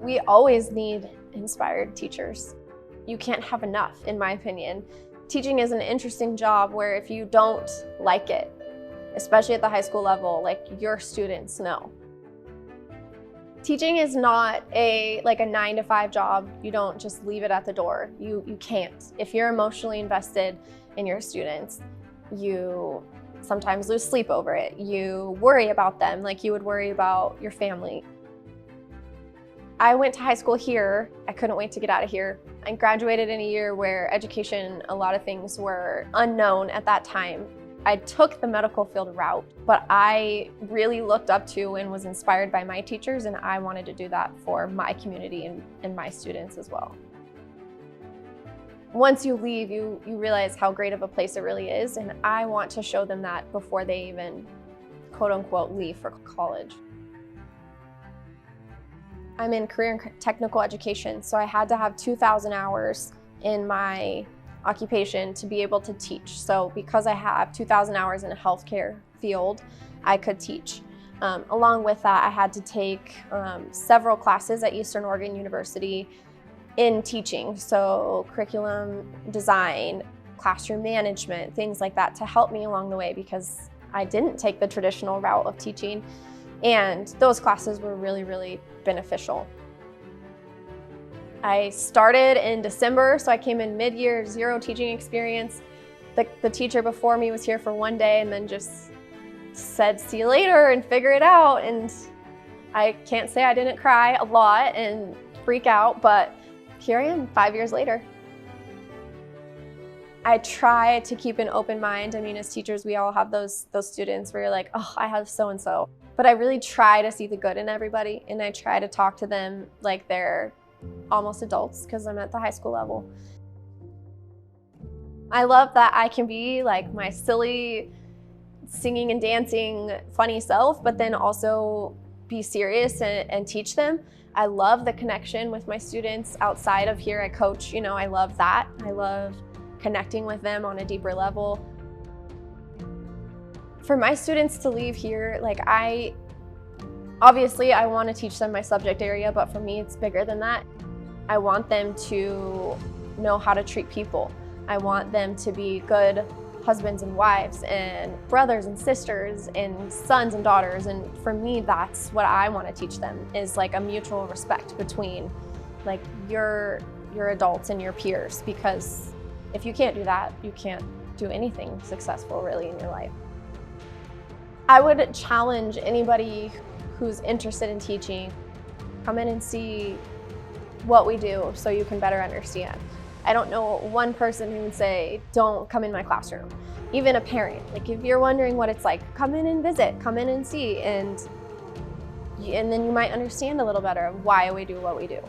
We always need inspired teachers. You can't have enough, in my opinion. Teaching is an interesting job where if you don't like it, especially at the high school level, like your students know. Teaching is not like a 9-to-5 job. You don't just leave it at the door. You can't. If you're emotionally invested in your students, you sometimes lose sleep over it. You worry about them like you would worry about your family. I went to high school here. I couldn't wait to get out of here. I graduated in a year where education, a lot of things were unknown at that time. I took the medical field route, but I really looked up to and was inspired by my teachers, and I wanted to do that for my community and my students as well. Once you leave, you realize how great of a place it really is, and I want to show them that before they even, quote unquote, leave for college. I'm in career and technical education, so I had to have 2,000 hours in my occupation to be able to teach. So because I have 2,000 hours in a healthcare field, I could teach. Along with that, I had to take several classes at Eastern Oregon University in teaching. So curriculum design, classroom management, things like that to help me along the way because I didn't take the traditional route of teaching. And those classes were really, really beneficial. I started in December, so I came in mid-year, 0 teaching experience. The teacher before me was here for 1 day and then just said, see you later and figure it out. And I can't say I didn't cry a lot and freak out, but here I am 5 years later. I try to keep an open mind. I mean, as teachers, we all have those students where you're like, oh, I have so-and-so. But I really try to see the good in everybody, and I try to talk to them like they're almost adults because I'm at the high school level. I love that I can be like my silly singing and dancing funny self, but then also be serious and teach them. I love the connection with my students outside of here. I coach, I love that. I love connecting with them on a deeper level. For my students to leave here, obviously I want to teach them my subject area, but for me it's bigger than that. I want them to know how to treat people. I want them to be good husbands and wives and brothers and sisters and sons and daughters. And for me, that's what I want to teach them, is like a mutual respect between like your adults and your peers, because if you can't do that, you can't do anything successful really in your life. I would challenge anybody who's interested in teaching, come in and see what we do so you can better understand. I don't know one person who would say, don't come in my classroom. Even a parent, like if you're wondering what it's like, come in and visit, come in and see, and then you might understand a little better of why we do what we do.